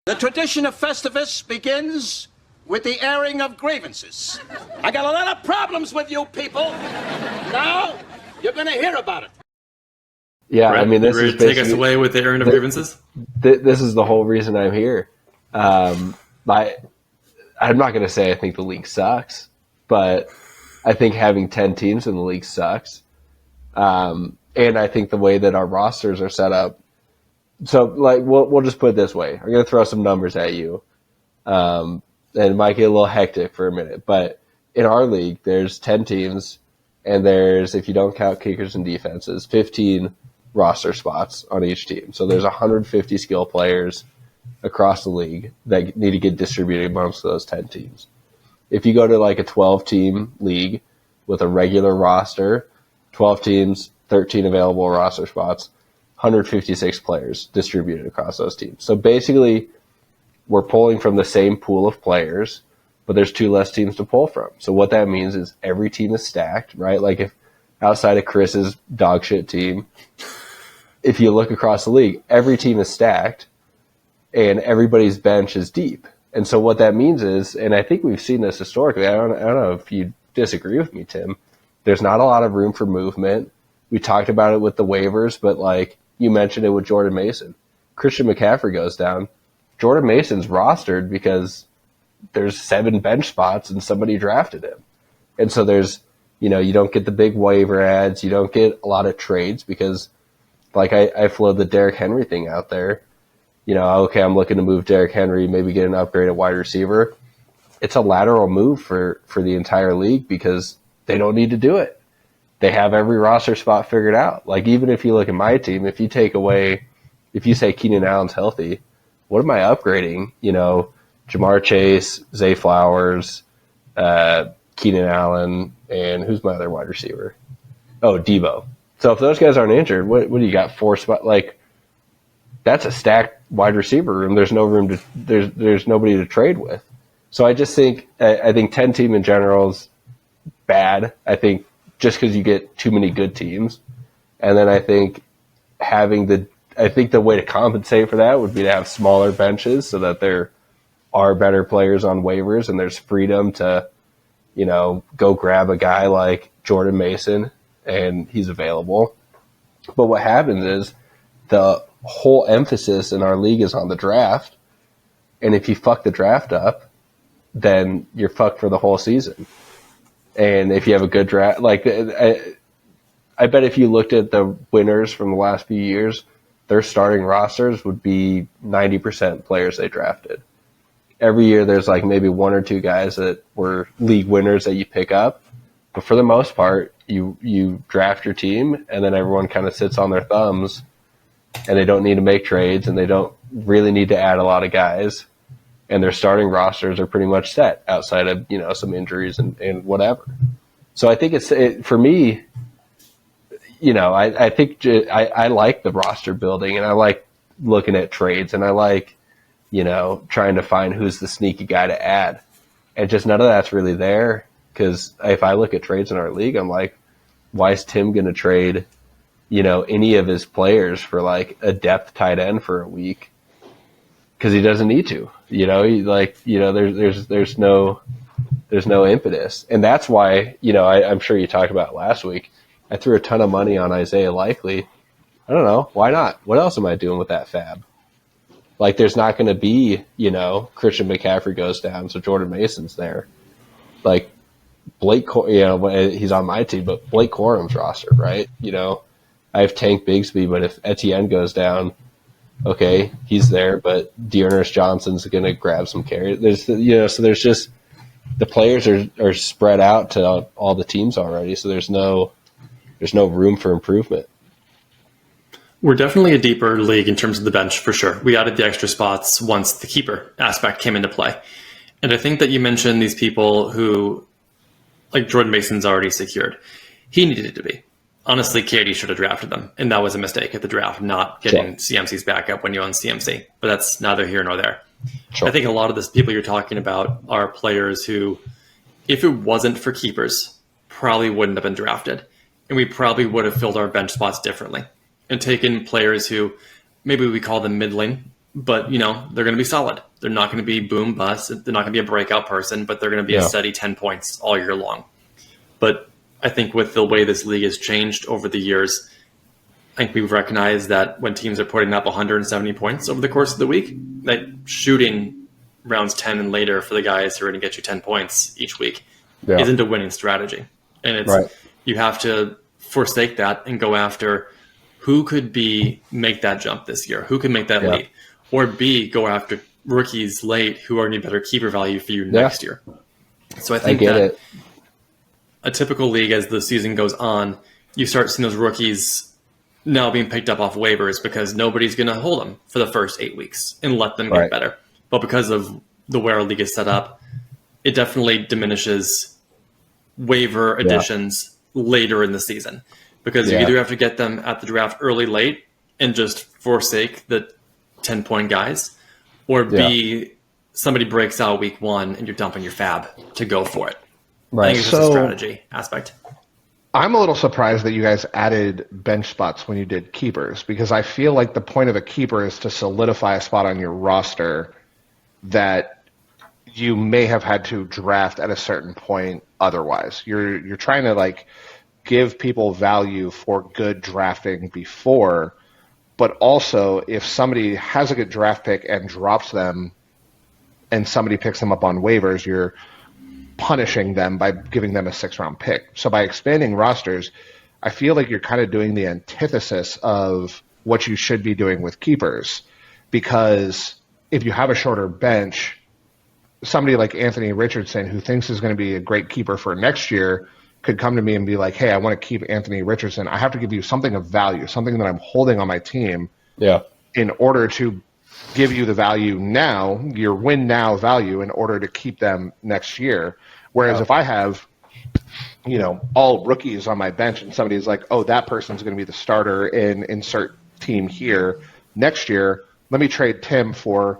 The tradition of Festivus begins with the airing of grievances. I got a lot of problems with you people. Now, you're going to hear about it. Yeah, Brett, I mean, this is take us away with the airing of grievances. This is the whole reason I'm here. I'm not going to say I think the league sucks, but I think having 10 teams in the league sucks. And I think the way that our rosters are set up. So, like, we'll just put it this way. I'm going to throw some numbers at you. And it might get a little hectic for a minute, but in our league, there's 10 teams, and there's, if you don't count kickers and defenses, 15 roster spots on each team. So there's 150 skill players across the league that need to get distributed amongst those 10 teams. If you go to like a 12-team league with a regular roster, 12 teams, 13 available roster spots, 156 players distributed across those teams. So basically, we're pulling from the same pool of players, but there's 2 less teams to pull from. So what that means is every team is stacked, right? Like if outside of Chris's dog shit team, if you look across the league, every team is stacked and everybody's bench is deep. And so what that means is, and I think we've seen this historically, I don't know if you disagree with me, Tim, there's not a lot of room for movement. We talked about it with the waivers, but like you mentioned it with Jordan Mason. Christian McCaffrey goes down. Jordan Mason's rostered because there's 7 bench spots and somebody drafted him. And so there's, you don't get the big waiver ads. You don't get a lot of trades because like I flow the Derrick Henry thing out there. Okay, I'm looking to move Derrick Henry, maybe get an upgrade at wide receiver. It's a lateral move for the entire league because they don't need to do it. They have every roster spot figured out. Like even if you look at my team, if you say Keenan Allen's healthy, what am I upgrading? Jamar Chase, Zay Flowers, Keenan Allen, and who's my other wide receiver? Oh, Debo. So if those guys aren't injured, what do you got? 4 spots? Like that's a stacked wide receiver room. There's no room to there's nobody to trade with. So I just think 10 team in general is bad. I think just because you get too many good teams, and then I think the way to compensate for that would be to have smaller benches so that there are better players on waivers and there's freedom to, go grab a guy like Jordan Mason and he's available. But what happens is the whole emphasis in our league is on the draft. And if you fuck the draft up, then you're fucked for the whole season. And if you have a good draft, like I bet if you looked at the winners from the last few years, their starting rosters would be 90% players they drafted. Every year there's like maybe 1 or 2 guys that were league winners that you pick up. But for the most part, you draft your team and then everyone kind of sits on their thumbs and they don't need to make trades and they don't really need to add a lot of guys. And their starting rosters are pretty much set outside of, some injuries and whatever. So I think for me, I think I like the roster building and I like looking at trades and I like, trying to find who's the sneaky guy to add. And just none of that's really there because if I look at trades in our league, I'm like, why is Tim going to trade, any of his players for like a depth tight end for a week? Because he doesn't need to, there's no impetus. And that's why, I'm sure you talked about last week. I threw a ton of money on Isaiah Likely. I don't know. Why not? What else am I doing with that fab? Like, there's not going to be, Christian McCaffrey goes down, so Jordan Mason's there. Like, he's on my team, but Blake Corum's roster, right? I have Tank Bigsby, but if Etienne goes down, okay, he's there, but Dearness Johnson's going to grab some carries. So there's just the players are spread out to all the teams already, so there's no room for improvement. We're definitely a deeper league in terms of the bench, for sure. We added the extra spots once the keeper aspect came into play. And I think that you mentioned these people who, like Jordan Mason's already secured. He needed to be. Honestly, Katie should have drafted them, and that was a mistake at the draft, not getting CMC's backup when you own CMC. But that's neither here nor there. Sure. I think a lot of the people you're talking about are players who, if it wasn't for keepers, probably wouldn't have been drafted. And we probably would have filled our bench spots differently and taken players who maybe we call them middling, but they're going to be solid. They're not going to be boom bust. They're not going to be a breakout person, but they're going to be a steady 10 points all year long. But I think with the way this league has changed over the years, I think we've recognized that when teams are putting up 170 points over the course of the week, that shooting rounds 10 and later for the guys who are going to get you 10 points each week isn't a winning strategy. And you have to forsake that and go after who could make that jump this year, who can make that leap, or B, go after rookies late who are going to be better keeper value for you next year. So I think that a typical league, as the season goes on, you start seeing those rookies now being picked up off waivers because nobody's going to hold them for the first 8 weeks and let them get better. But because of the way our league is set up, it definitely diminishes waiver additions later in the season, because you either have to get them at the draft early, late, and just forsake the 10-point guys, or B, somebody breaks out week 1 and you're dumping your fab to go for it. I think it's just a strategy aspect. I'm a little surprised that you guys added bench spots when you did keepers, because I feel like the point of a keeper is to solidify a spot on your roster that you may have had to draft at a certain point otherwise. You're trying to give people value for good drafting before, but also if somebody has a good draft pick and drops them and somebody picks them up on waivers, you're punishing them by giving them a 6th-round pick. So by expanding rosters, I feel like you're kind of doing the antithesis of what you should be doing with keepers, because if you have a shorter bench, somebody like Anthony Richardson, who thinks is going to be a great keeper for next year, could come to me and be like, hey, I want to keep Anthony Richardson. I have to give you something of value, something that I'm holding on my team in order to give you the value now, your win now value, in order to keep them next year. Whereas if I have, all rookies on my bench and somebody's like, oh, that person's going to be the starter in insert team here next year, let me trade Tim for,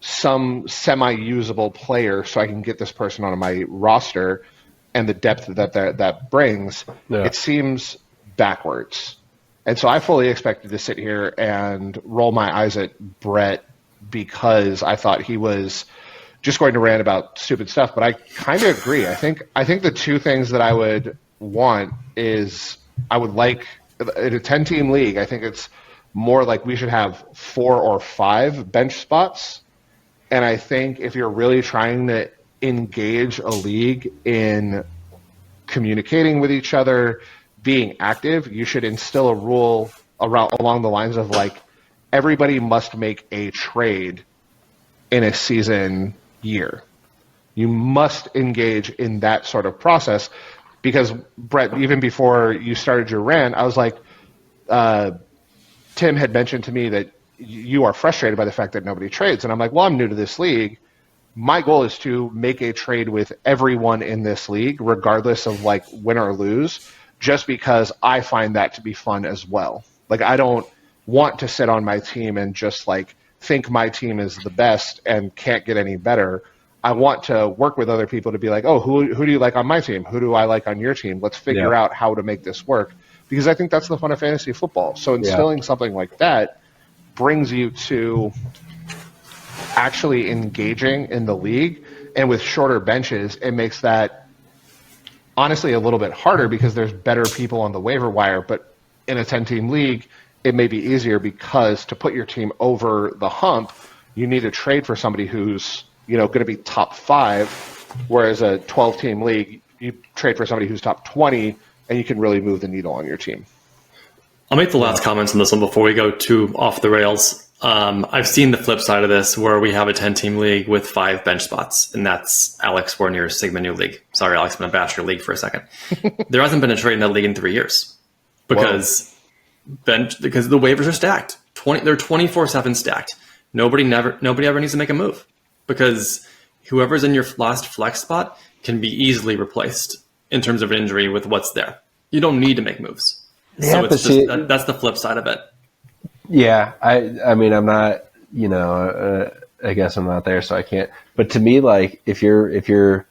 some semi-usable player so I can get this person on my roster, and the depth that brings, it seems backwards. And so I fully expected to sit here and roll my eyes at Brett because I thought he was just going to rant about stupid stuff. But I kind of agree. I think the two things that I would want is, I would like, in a 10-team league, I think it's more like we should have 4 or 5 bench spots. And I think if you're really trying to engage a league in communicating with each other, being active, you should instill a rule along the lines of everybody must make a trade in a season year. You must engage in that sort of process, because Brett, even before you started your rant, I was like, Tim had mentioned to me that you are frustrated by the fact that nobody trades. And I'm like, well, I'm new to this league. My goal is to make a trade with everyone in this league, regardless of win or lose, just because I find that to be fun as well. I don't want to sit on my team and just think my team is the best and can't get any better. I want to work with other people to be like, oh, who do you like on my team? Who do I like on your team? Let's figure out how to make this work, because I think that's the fun of fantasy football. So instilling something like that brings you to actually engaging in the league, and with shorter benches, it makes that honestly a little bit harder because there's better people on the waiver wire. But in a 10-team league, it may be easier, because to put your team over the hump, you need to trade for somebody who's going to be top 5, whereas a 12-team league, you trade for somebody who's top 20, and you can really move the needle on your team. I'll make the last comments on this one before we go too off the rails. I've seen the flip side of this, where we have a 10-team league with 5 bench spots, and that's Alex Warnier's Sigma New League. Sorry, Alex, I'm going to bash your league for a second. There hasn't been a trade in that league in 3 years because the waivers are stacked. They're 24/7 stacked. Nobody ever needs to make a move, because whoever's in your last flex spot can be easily replaced in terms of injury with what's there. You don't need to make moves. So it's just that's the flip side of it. Yeah, I mean, I'm not, I guess I'm not there, so I can't. But to me, if you're, oh,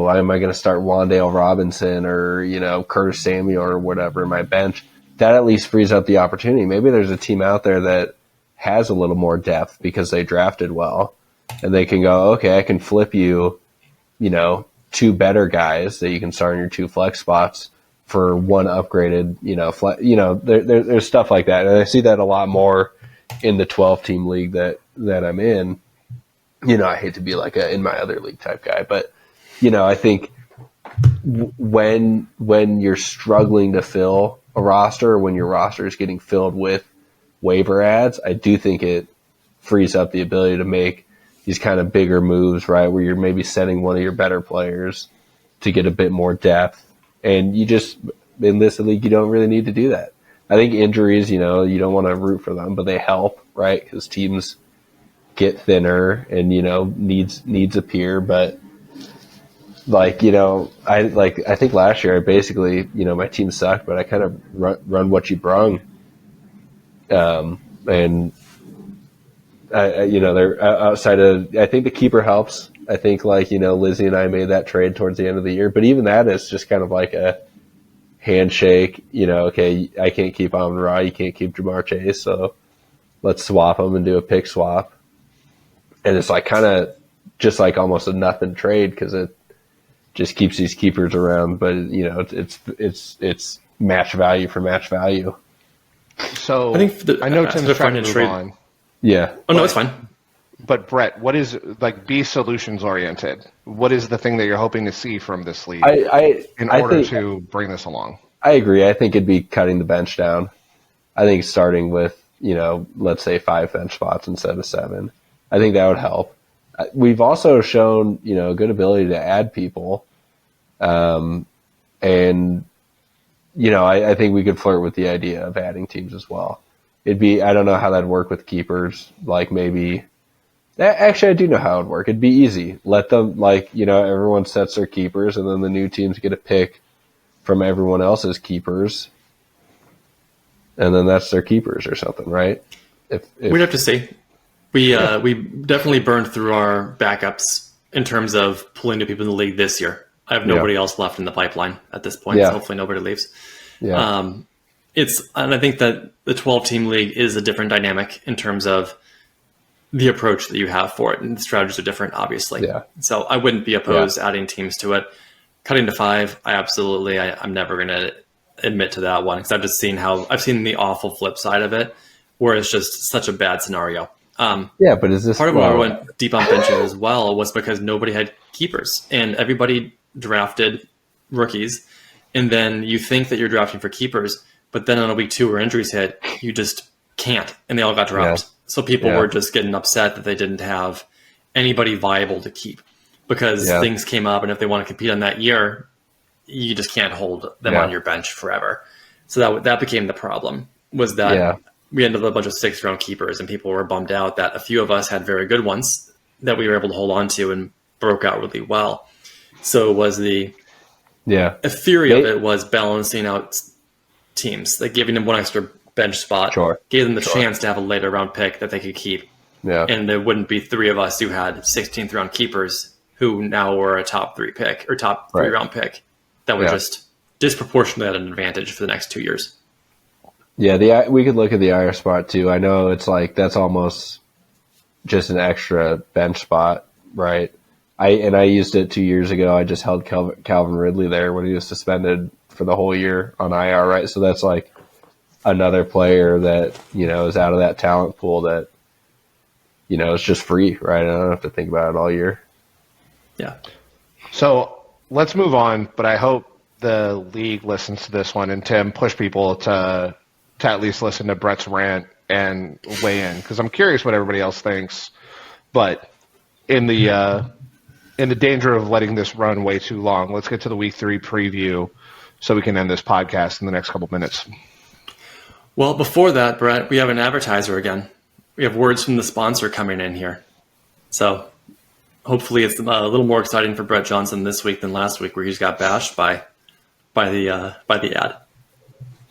am I going to start Wan'Dale Robinson or, Curtis Samuel or whatever in my bench? that at least frees up the opportunity. Maybe there's a team out there that has a little more depth because they drafted well, and they can go, okay, I can flip you, two better guys that you can start in your 2 flex spots for 1 upgraded, there's stuff like that. And I see that a lot more in the 12-team league that I'm in. I hate to be like a in my other league type guy, but, I think when you're struggling to fill a roster, or when your roster is getting filled with waiver ads, I do think it frees up the ability to make these kind of bigger moves, right? Where you're maybe setting one of your better players to get a bit more depth. And you just, in this league, you don't really need to do that. I think injuries, you don't want to root for them, but they help, right? Because teams get thinner and, needs appear. But I think last year I basically, my team sucked, but I kind of run what you brung. And they're outside of, I think the keeper helps. I think Lizzie and I made that trade towards the end of the year, but even that is just kind of like a handshake, okay, I can't keep Amon-Ra, you can't keep Jamar Chase, so let's swap them and do a pick swap. And it's kind of just almost a nothing trade because it just keeps these keepers around, but it's match value for match value. So I think I know Tim's trying to move on. Yeah. Oh, no, it's fine. But Brett, what is be solutions oriented? What is the thing that you're hoping to see from this league in order to bring this along? I agree. I think it'd be cutting the bench down. I think starting with, let's say 5 bench spots instead of 7. I think that would help. We've also shown, a good ability to add people. And, I think we could flirt with the idea of adding teams as well. I don't know how that'd work with keepers. Actually, I do know how it'd work. It'd be easy. Let them, everyone sets their keepers, and then the new teams get a pick from everyone else's keepers, and then that's their keepers or something, right? We'd have to see. We definitely burned through our backups in terms of pulling new people in the league this year. I have nobody else left in the pipeline at this point, so hopefully nobody leaves. Yeah. And I think that the 12-team league is a different dynamic in terms of the approach that you have for it, and the strategies are different, obviously. Yeah. So I wouldn't be opposed to adding teams to it. Cutting to 5, I'm never going to admit to that one because I've seen the awful flip side of it, where it's just such a bad scenario. But is this part of why I went deep on benching as well was because nobody had keepers and everybody drafted rookies, and then you think that you're drafting for keepers, but then on a week 2 where injuries hit, you just can't, and they all got dropped. Yeah. So people were just getting upset that they didn't have anybody viable to keep because things came up, and if they want to compete on that year, you just can't hold them on your bench forever. So that became the problem, was that we ended up with a bunch of 6th-round keepers, and people were bummed out that a few of us had very good ones that we were able to hold on to and broke out really well. So it was the theory of it was balancing out teams, like giving them one extra bench spot, gave them the chance to have a later round pick that they could keep. Yeah. And there wouldn't be 3 of us who had 16th round keepers who now were a top 3 pick or top 3 round pick that would just disproportionately at an advantage for the next 2 years. Yeah, we could look at the IR spot too. I know it's that's almost just an extra bench spot, right? I used it 2 years ago. I just held Calvin Ridley there when he was suspended for the whole year on IR, right? So that's another player that, is out of that talent pool that, it's just free, right? I don't have to think about it all year. Yeah. So let's move on, but I hope the league listens to this one, and Tim, push people to at least listen to Brett's rant and weigh in, because I'm curious what everybody else thinks. But in the danger of letting this run way too long, let's get to the Week 3 preview so we can end this podcast in the next couple minutes. Well, before that, Brett, we have an advertiser again. We have words from the sponsor coming in here. So hopefully it's a little more exciting for Brett Johnson this week than last week, where he just got bashed by the ad.